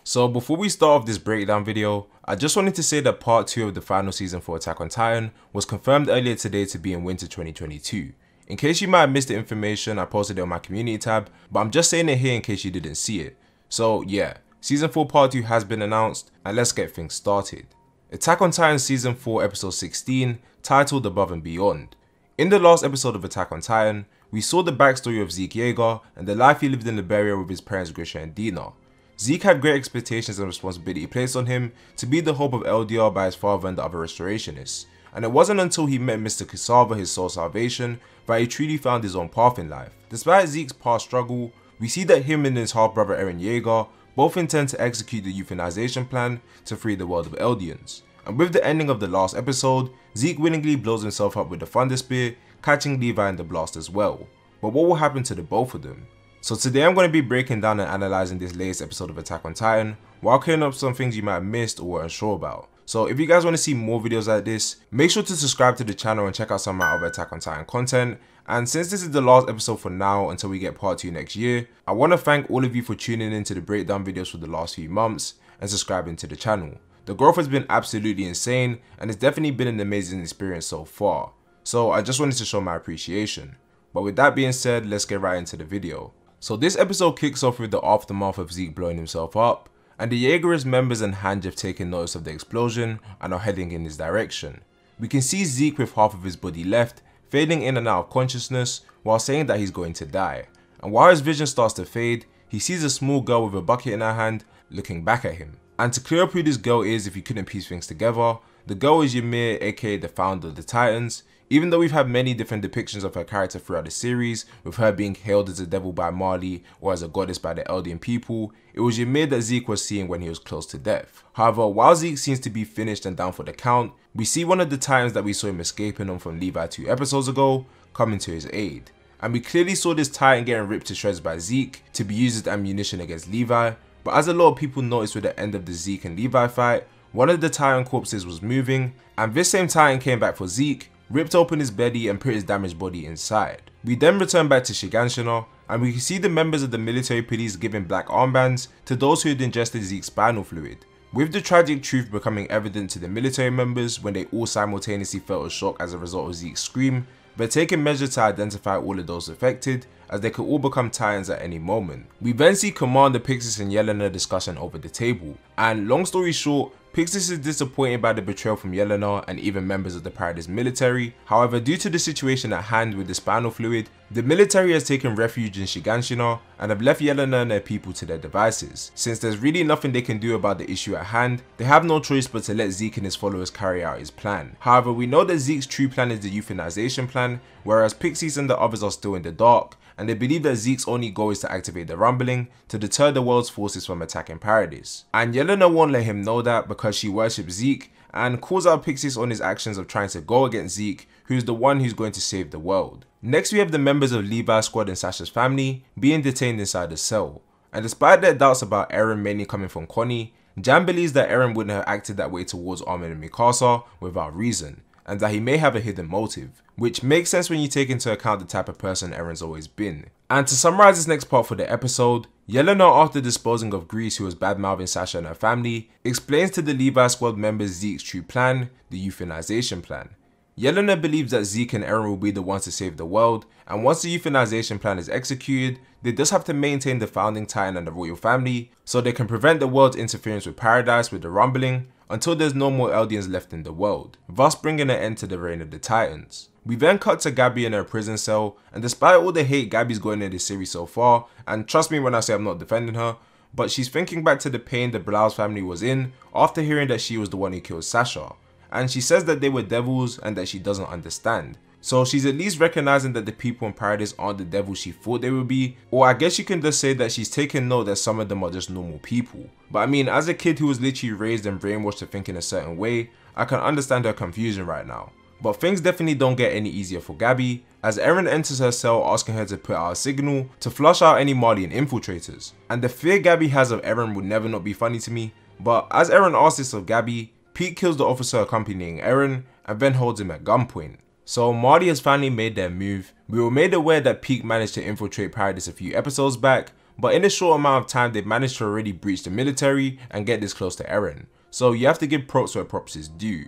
So before we start off this breakdown video, I just wanted to say that part 2 of the final season for Attack on Titan was confirmed earlier today to be in winter 2022. In case you might have missed the information, I posted it on my community tab, but I'm just saying it here in case you didn't see it. So yeah, season 4 part 2 has been announced, and let's get things started. Attack on Titan season 4 episode 16, titled Above and Beyond. In the last episode of Attack on Titan, we saw the backstory of Zeke Yeager and the life he lived in Liberia with his parents Grisha and Dina. Zeke had great expectations and responsibility placed on him to be the hope of LDR by his father and the other restorationists, and it wasn't until he met Mr. Cassava, his soul salvation, that he truly found his own path in life. Despite Zeke's past struggle, we see that him and his half brother Eren Yeager both intend to execute the euthanization plan to free the world of Eldians. And with the ending of the last episode, Zeke willingly blows himself up with the Thunder Spear, catching Levi in the blast as well. But what will happen to the both of them? So today I'm going to be breaking down and analysing this latest episode of Attack on Titan, while clearing up some things you might have missed or were unsure about. So if you guys want to see more videos like this, make sure to subscribe to the channel and check out some of my other Attack on Titan content. And since this is the last episode for now until we get part 2 next year, I want to thank all of you for tuning in to the breakdown videos for the last few months and subscribing to the channel. The growth has been absolutely insane and it's definitely been an amazing experience so far. So I just wanted to show my appreciation. But with that being said, let's get right into the video. So this episode kicks off with the aftermath of Zeke blowing himself up, and the Jaegerist members and Hanj have taken notice of the explosion and are heading in his direction. We can see Zeke with half of his body left, fading in and out of consciousness while saying that he's going to die. And while his vision starts to fade, he sees a small girl with a bucket in her hand looking back at him. And to clear up who this girl is if you couldn't piece things together, the girl is Ymir, aka the founder of the Titans. Even though we've had many different depictions of her character throughout the series, with her being hailed as a devil by Marley or as a goddess by the Eldian people, it was Ymir that Zeke was seeing when he was close to death. However, while Zeke seems to be finished and down for the count, we see one of the Titans that we saw him escaping on from Levi 2 episodes ago coming to his aid. And we clearly saw this Titan getting ripped to shreds by Zeke to be used as ammunition against Levi, but as a lot of people noticed with the end of the Zeke and Levi fight, one of the Titan corpses was moving, and this same Titan came back for Zeke, ripped open his belly and put his damaged body inside. We then return back to Shiganshina, and we can see the members of the military police giving black armbands to those who had ingested Zeke's spinal fluid, with the tragic truth becoming evident to the military members when they all simultaneously felt a shock as a result of Zeke's scream, but taking measures to identify all of those affected, as they could all become Titans at any moment. We then see Commander Pixis and Yelena discussing over the table, and long story short, Pixis is disappointed by the betrayal from Yelena and even members of the Paradis military. However, due to the situation at hand with the spinal fluid, the military has taken refuge in Shiganshina and have left Yelena and their people to their devices. Since there's really nothing they can do about the issue at hand, they have no choice but to let Zeke and his followers carry out his plan. However, we know that Zeke's true plan is the euthanization plan, whereas Pixis and the others are still in the dark, and they believe that Zeke's only goal is to activate the rumbling to deter the world's forces from attacking Paradis. And Yelena won't let him know that because she worships Zeke and calls out Pixis on his actions of trying to go against Zeke, who's the one who's going to save the world. Next we have the members of Levi's squad and Sasha's family being detained inside the cell. And despite their doubts about Eren mainly coming from Connie, Jan believes that Eren wouldn't have acted that way towards Armin and Mikasa without reason, and that he may have a hidden motive, which makes sense when you take into account the type of person Eren's always been. And to summarize this next part for the episode, Yelena, after disposing of Grease, who was bad-mouthing Sasha and her family, explains to the Levi squad members Zeke's true plan, the euthanization plan. Yelena believes that Zeke and Eren will be the ones to save the world, and once the euthanization plan is executed, they just have to maintain the founding Titan and the royal family, so they can prevent the world's interference with Paradis with the rumbling, until there's no more Eldians left in the world, thus bringing an end to the reign of the Titans. We then cut to Gabi in her prison cell, and despite all the hate Gabi's gotten in this series so far, and trust me when I say I'm not defending her, but she's thinking back to the pain the Blau's family was in after hearing that she was the one who killed Sasha, and she says that they were devils and that she doesn't understand. So she's at least recognizing that the people in Paradis aren't the devils she thought they would be, or I guess you can just say that she's taken note that some of them are just normal people. But I mean, as a kid who was literally raised and brainwashed to think in a certain way, I can understand her confusion right now. But things definitely don't get any easier for Gabi, as Eren enters her cell asking her to put out a signal to flush out any Marleyan infiltrators. And the fear Gabi has of Eren would never not be funny to me, but as Eren asks this of Gabi, Pete kills the officer accompanying Eren and then holds him at gunpoint. So Marley has finally made their move. We were made aware that Pete managed to infiltrate Paradis a few episodes back, but in a short amount of time they managed to already breach the military and get this close to Eren, so you have to give props where props is due.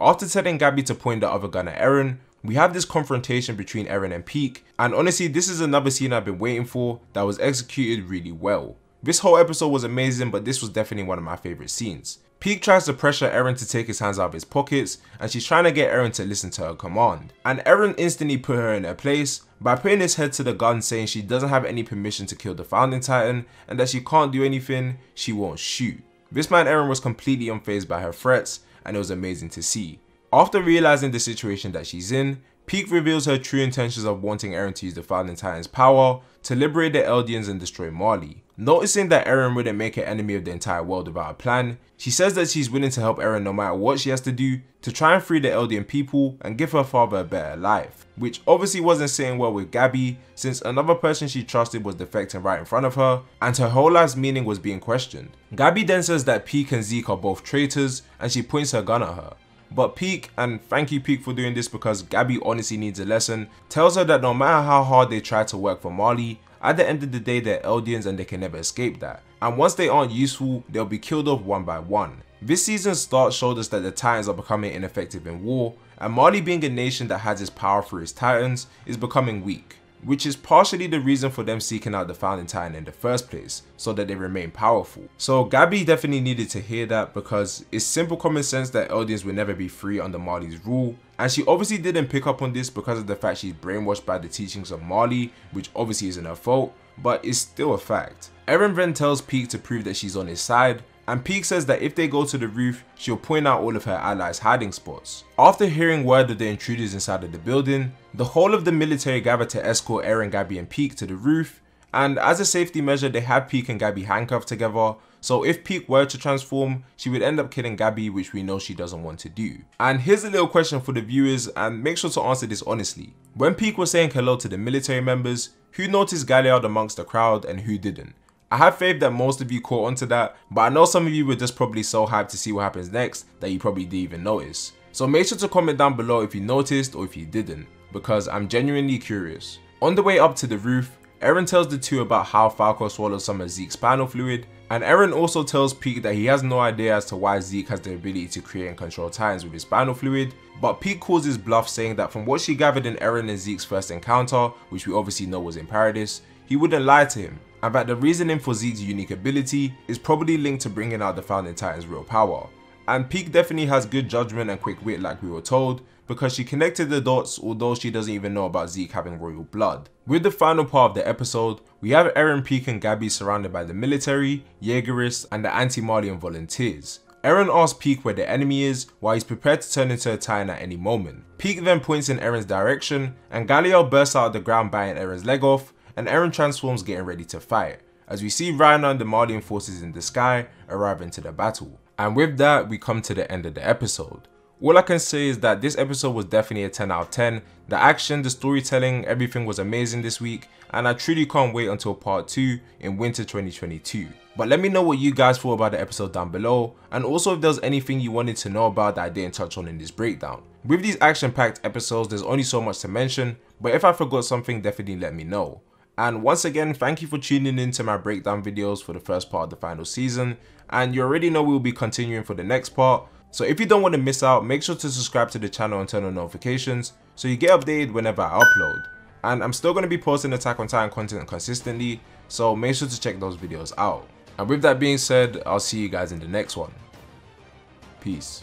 After telling Gabi to point the other gun at Eren, we have this confrontation between Eren and Peak, and honestly this is another scene I've been waiting for that was executed really well. This whole episode was amazing, but this was definitely one of my favourite scenes. Peak tries to pressure Eren to take his hands out of his pockets, and she's trying to get Eren to listen to her command. And Eren instantly put her in her place by putting his head to the gun, saying she doesn't have any permission to kill the founding titan and that she can't do anything, she won't shoot. This man Eren was completely unfazed by her threats, and it was amazing to see. After realizing the situation that she's in, Peak reveals her true intentions of wanting Eren to use the founding titan's power to liberate the Eldians and destroy Marley. Noticing that Eren wouldn't make an enemy of the entire world without a plan, she says that she's willing to help Eren no matter what she has to do to try and free the Eldian people and give her father a better life, which obviously wasn't sitting well with Gabi, since another person she trusted was defecting right in front of her and her whole life's meaning was being questioned. Gabi then says that Peak and Zeke are both traitors and she points her gun at her. But Peak, and thank you Peak for doing this because Gabi honestly needs a lesson, tells her that no matter how hard they try to work for Marley, at the end of the day they're Eldians and they can never escape that. And once they aren't useful, they'll be killed off one by one. This season's start showed us that the Titans are becoming ineffective in war, and Marley, being a nation that has its power through its Titans, is becoming weak, which is partially the reason for them seeking out the founding titan in the first place, so that they remain powerful. So Gabi definitely needed to hear that because it's simple common sense that Eldians will never be free under Marley's rule, and she obviously didn't pick up on this because of the fact she's brainwashed by the teachings of Marley, which obviously isn't her fault, but it's still a fact. Eren then tells Peak to prove that she's on his side, and Peak says that if they go to the roof, she'll point out all of her allies' hiding spots. After hearing word of the intruders inside of the building, the whole of the military gather to escort Eren, Gabi and Peak to the roof, and as a safety measure they have Peak and Gabi handcuffed together, so if Peak were to transform, she would end up killing Gabi, which we know she doesn't want to do. And here's a little question for the viewers, and make sure to answer this honestly. When Peak was saying hello to the military members, who noticed Galliard amongst the crowd and who didn't? I have faith that most of you caught onto that, but I know some of you were just probably so hyped to see what happens next that you probably didn't even notice. So make sure to comment down below if you noticed or if you didn't, because I'm genuinely curious. On the way up to the roof, Eren tells the two about how Falco swallowed some of Zeke's spinal fluid, and Eren also tells Peak that he has no idea as to why Zeke has the ability to create and control Titans with his spinal fluid, but Peak calls his bluff, saying that from what she gathered in Eren and Zeke's first encounter, which we obviously know was in Paradis, he wouldn't lie to him, and that the reasoning for Zeke's unique ability is probably linked to bringing out the founding Titan's real power. And Peak definitely has good judgment and quick wit like we were told, because she connected the dots although she doesn't even know about Zeke having royal blood. With the final part of the episode, we have Eren, Peak and Gabi surrounded by the military, Jaegerists and the anti-Marleyan volunteers. Eren asks Peak where the enemy is while he's prepared to turn into a Titan at any moment. Peak then points in Eren's direction and Galliard bursts out of the ground biting Eren's leg off, and Eren transforms getting ready to fight, as we see Rhino and the Marleyan forces in the sky arrive into the battle. And with that, we come to the end of the episode. All I can say is that this episode was definitely a 10 out of 10. The action, the storytelling, everything was amazing this week, and I truly can't wait until part 2 in winter 2022. But let me know what you guys thought about the episode down below, and also if there's anything you wanted to know about that I didn't touch on in this breakdown. With these action-packed episodes, there's only so much to mention, but if I forgot something, definitely let me know. And once again, thank you for tuning in to my breakdown videos for the first part of the final season, and you already know we'll be continuing for the next part. So if you don't want to miss out, make sure to subscribe to the channel and turn on notifications so you get updated whenever I upload. And I'm still going to be posting Attack on Titan content consistently, so make sure to check those videos out. And with that being said, I'll see you guys in the next one. Peace.